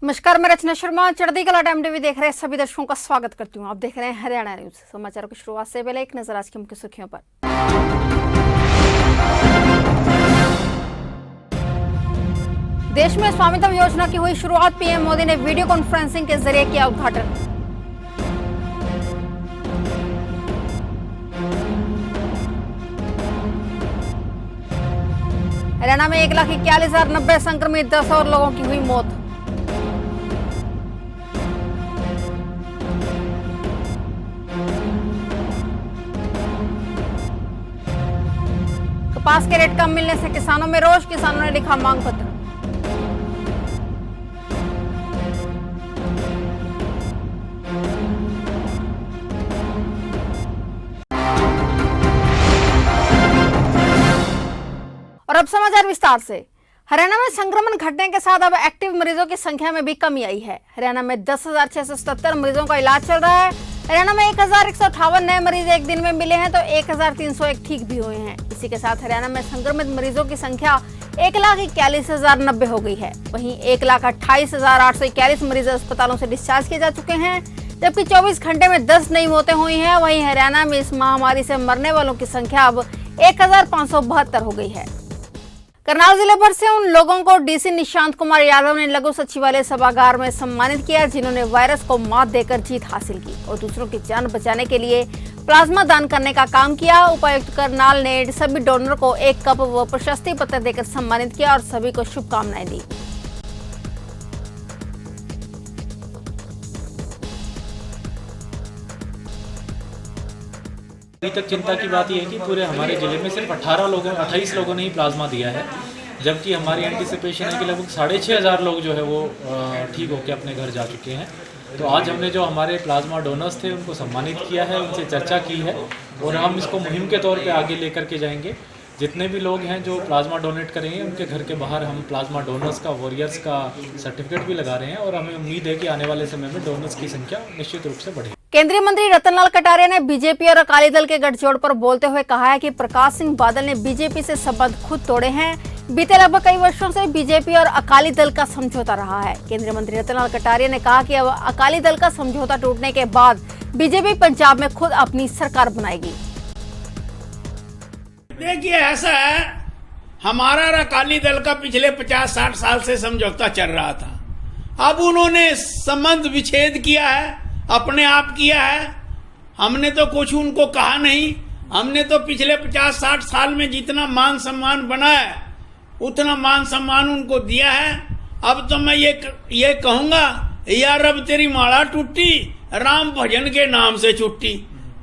नमस्कार, मैं रचना शर्मा चढ़ती कला टाइम टीवी देख रहे हैं सभी दर्शकों का स्वागत करती हूं। आप देख रहे हैं हरियाणा न्यूज। समाचारों की शुरुआत से पहले एक नजर आज की मुख्य सुर्खियों पर। देश में स्वामित्व योजना की हुई शुरुआत। पीएम मोदी ने वीडियो कॉन्फ्रेंसिंग के जरिए किया उद्घाटन। हरियाणा में 1,41,090 संक्रमित, 10 और लोगों की हुई मौत। कपास के रेट कम मिलने से किसानों में रोष। किसानों ने लिखा मांग पत्र। और अब समाचार विस्तार से। हरियाणा में संक्रमण घटने के साथ अब एक्टिव मरीजों की संख्या में भी कमी आई है। हरियाणा में 10,677 मरीजों का इलाज चल रहा है। हरियाणा में 1,158 नए मरीज एक दिन में मिले हैं तो 1,301 ठीक भी हुए हैं। इसी के साथ हरियाणा में संक्रमित मरीजों की संख्या 1,41,090 हो गई है। वहीं 1,28,841 मरीज अस्पतालों से डिस्चार्ज किए जा चुके हैं, जबकि 24 घंटे में 10 नई मौतें हुई हैं। वहीं हरियाणा में इस महामारी से मरने वालों की संख्या अब 1,572 हो गई है। करनाल जिले भर से उन लोगों को डीसी निशांत कुमार यादव ने लघु सचिवालय सभागार में सम्मानित किया जिन्होंने वायरस को मात देकर जीत हासिल की और दूसरों की जान बचाने के लिए प्लाज्मा दान करने का काम किया। उपायुक्त करनाल ने सभी डोनर को एक कप व प्रशस्ति पत्र देकर सम्मानित किया और सभी को शुभकामनाएं दी। अभी तक चिंता की बात यह है कि पूरे हमारे जिले में सिर्फ 28 लोगों ने ही प्लाज्मा दिया है, जबकि हमारी एंटीसिपेशन है कि लगभग 6,500 लोग जो है वो ठीक होकर अपने घर जा चुके हैं। तो आज हमने जो हमारे प्लाज्मा डोनर्स थे उनको सम्मानित किया है, उनसे चर्चा की है और हम इसको मुहिम के तौर पे आगे लेकर के जाएंगे। जितने भी लोग हैं जो प्लाज्मा डोनेट करेंगे उनके घर के बाहर हम प्लाज्मा डोनर्स का, वॉरियर्स का सर्टिफिकेट भी लगा रहे हैं और हमें उम्मीद है कि आने वाले समय में डोनर्स की संख्या निश्चित रूप से बढ़ेगी। केंद्रीय मंत्री रतनलाल कटारिया ने बीजेपी और अकाली दल के गठजोड़ पर बोलते हुए कहा है कि प्रकाश सिंह बादल ने बीजेपी से संबंध खुद तोड़े हैं। बीते लगभग कई वर्षों से बीजेपी और अकाली दल का समझौता रहा है। केंद्रीय मंत्री रतनलाल कटारिया ने कहा कि अब अकाली दल का समझौता टूटने के बाद बीजेपी पंजाब में खुद अपनी सरकार बनाएगी। देखिए, ऐसा है, हमारा और अकाली दल का पिछले 50-60 साल से समझौता चल रहा था। अब उन्होंने संबंध विच्छेद किया है, अपने आप किया है। हमने तो कुछ उनको कहा नहीं। हमने तो पिछले 50-60 साल में जितना मान सम्मान बना है उतना मान सम्मान उनको दिया है। अब तो मैं ये कहूंगा, यार अब तेरी माला टूटी, राम भजन के नाम से छुट्टी।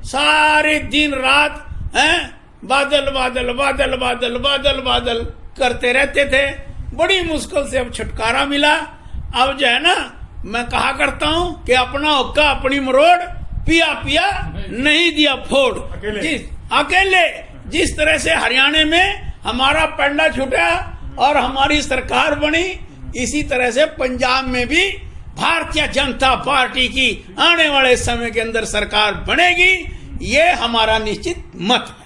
सारे दिन रात बादल बादल बादल बादल बादल बादल करते रहते थे। बड़ी मुश्किल से अब छुटकारा मिला। अब जो है ना, मैं कहा करता हूं कि अपना हुक्का अपनी मरोड़, पिया पिया नहीं दिया फोड़। अकेले जिस तरह से हरियाणा में हमारा पंडा छूटा और हमारी सरकार बनी, इसी तरह से पंजाब में भी भारतीय जनता पार्टी की आने वाले समय के अंदर सरकार बनेगी। ये हमारा निश्चित मत है।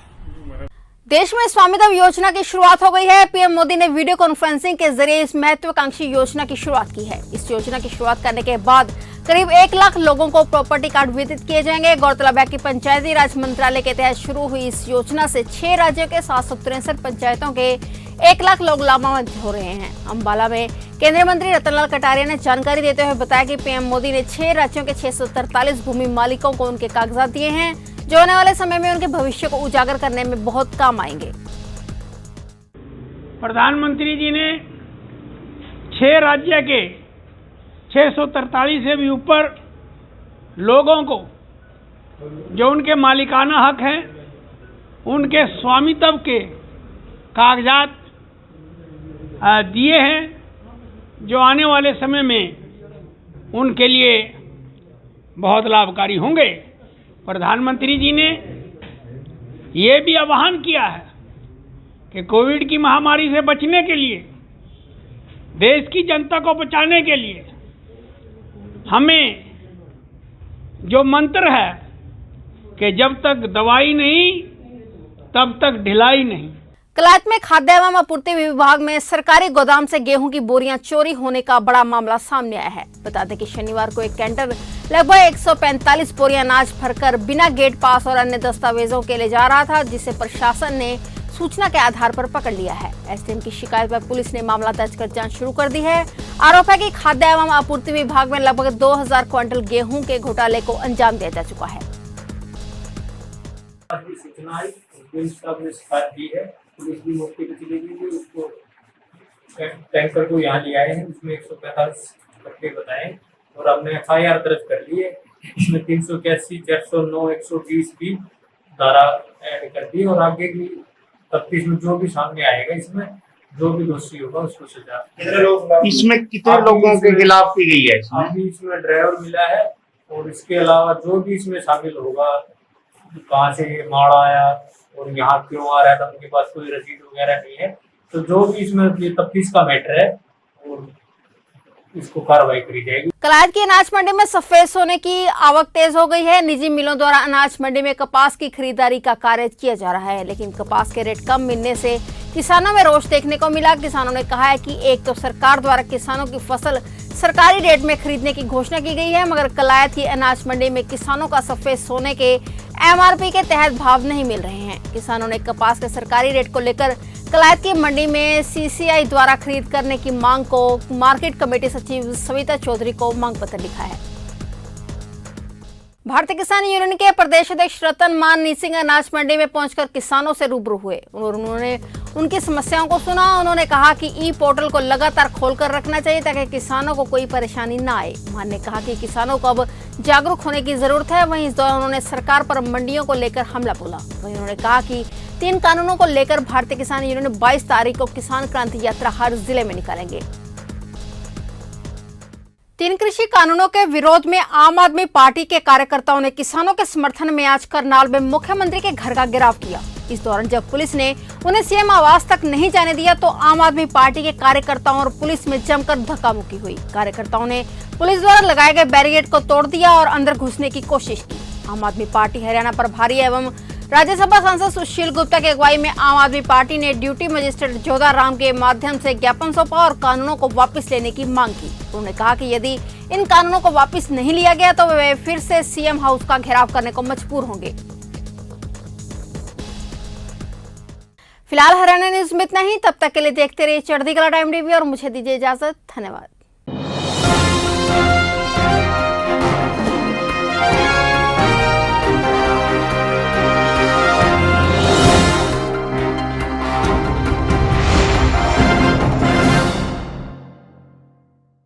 देश में स्वामित्व योजना की शुरुआत हो गई है। पीएम मोदी ने वीडियो कॉन्फ्रेंसिंग के जरिए इस महत्वाकांक्षी योजना की शुरुआत की है। इस योजना की शुरुआत करने के बाद करीब 1 लाख लोगों को प्रॉपर्टी कार्ड वितरित किए जाएंगे। गौरतलब है कि पंचायती राज मंत्रालय के तहत शुरू हुई इस योजना से 6 राज्यों के 763 पंचायतों के 1 लाख लोग लाभान्वित हो रहे हैं। अंबाला में केंद्रीय मंत्री रतनलाल कटारिया ने जानकारी देते हुए बताया कि पीएम मोदी ने 6 राज्यों के 643 भूमि मालिकों को उनके कागजात दिए हैं, जो आने वाले समय में उनके भविष्य को उजागर करने में बहुत काम आएंगे। प्रधानमंत्री जी ने 6 राज्य के 643 से भी ऊपर लोगों को जो उनके मालिकाना हक हैं, उनके स्वामित्व के कागजात दिए हैं, जो आने वाले समय में उनके लिए बहुत लाभकारी होंगे। प्रधानमंत्री जी ने ये भी आह्वान किया है कि कोविड की महामारी से बचने के लिए, देश की जनता को बचाने के लिए हमें जो मंत्र है कि जब तक दवाई नहीं तब तक ढिलाई नहीं। कलायत में खाद्य एवं आपूर्ति विभाग में सरकारी गोदाम से गेहूं की बोरियां चोरी होने का बड़ा मामला सामने आया है। बता दें कि शनिवार को एक कैंटर लगभग 145 बोरियां अनाज भरकर बिना गेट पास और अन्य दस्तावेजों के ले जा रहा था, जिसे प्रशासन ने सूचना के आधार पर पकड़ लिया है। एसडीएम की शिकायत पर पुलिस ने मामला दर्ज कर जांच शुरू कर दी है। आरोप है कि खाद्य एवं आपूर्ति विभाग में लगभग 2000 क्विंटल गेहूं के घोटाले को अंजाम दिया जा चुका है। पुलिस भी मौके पर चली गई थी, उसको टैंकर को यहाँ ले आए हैं, उसमें 145 कट्टे बताए और हमने FIR दर्ज कर ली है। इसमें 381, 409, 120 भी धारा ऐड कर दी और आगे की तफ्तीश में जो भी सामने आएगा, इसमें जो भी दोषी होगा उसको सजा। इसमें कितने लोगों के खिलाफ की गई है? अभी इसमें ड्राइवर मिला है और इसके अलावा जो भी इसमें शामिल होगा, कहाँ से ये माल आया और यहाँ क्यों आ रहा था, उनके पास कोई रसीद वगैरह नहीं है, तो जो भी इसमें ये तफ्तीश का मैटर है और इसको कार्रवाई करी जाएगी। कलायत की अनाज मंडी में सफेद सोने की आवक तेज हो गई है। निजी मिलों द्वारा अनाज मंडी में कपास की खरीदारी का कार्य किया जा रहा है, लेकिन कपास के रेट कम मिलने से किसानों में रोष देखने को मिला। किसानों ने कहा है कि एक तो सरकार द्वारा किसानों की फसल सरकारी रेट में खरीदने की घोषणा की गई है, मगर कलायत की अनाज मंडी में किसानों का सफेद सोने के MRP के तहत भाव नहीं मिल रहे हैं। किसानों ने कपास के सरकारी रेट को लेकर कलायत की मंडी में CCI द्वारा खरीद करने की मांग को मार्केट कमेटी सचिव सविता चौधरी को मांग पत्र लिखा है। भारतीय किसान यूनियन के प्रदेश अध्यक्ष रतन मान नीसिंग अनाज मंडी में पहुंचकर किसानों से रूबरू हुए और उन्होंने उनकी समस्याओं को सुना। उन्होंने कहा कि ई-पोर्टल को लगातार खोलकर रखना चाहिए ताकि किसानों को कोई परेशानी न आए। मान ने कहा कि किसानों को अब जागरूक होने की जरूरत है। वहीं इस दौरान उन्होंने सरकार पर मंडियों को लेकर हमला बोला। वहीं उन्होंने कहा कि 3 कानूनों को लेकर भारतीय किसान यूनियन 22 तारीख को किसान क्रांति यात्रा हर जिले में निकालेंगे। 3 कृषि कानूनों के विरोध में आम आदमी पार्टी के कार्यकर्ताओं ने किसानों के समर्थन में आज करनाल में मुख्यमंत्री के घर का घेराव किया। इस दौरान जब पुलिस ने उन्हें सीएम आवास तक नहीं जाने दिया तो आम आदमी पार्टी के कार्यकर्ताओं और पुलिस में जमकर धक्का-मुक्की हुई। कार्यकर्ताओं ने पुलिस द्वारा लगाए गए बैरिकेड को तोड़ दिया और अंदर घुसने की कोशिश की। आम आदमी पार्टी हरियाणा प्रभारी एवं राज्यसभा सांसद सुशील गुप्ता की अगुवाई में आम आदमी पार्टी ने ड्यूटी मजिस्ट्रेट जोधा राम के माध्यम से ज्ञापन सौंपा और कानूनों को वापस लेने की मांग की। उन्होंने कहा कि यदि इन कानूनों को वापस नहीं लिया गया तो वे फिर से सीएम हाउस का घेराव करने को मजबूर होंगे। फिलहाल हरियाणा न्यूज में इतना ही। तब तक के लिए देखते रहिए चढ़ती कला टाइम टीवी और मुझे दीजिए इजाजत। धन्यवाद।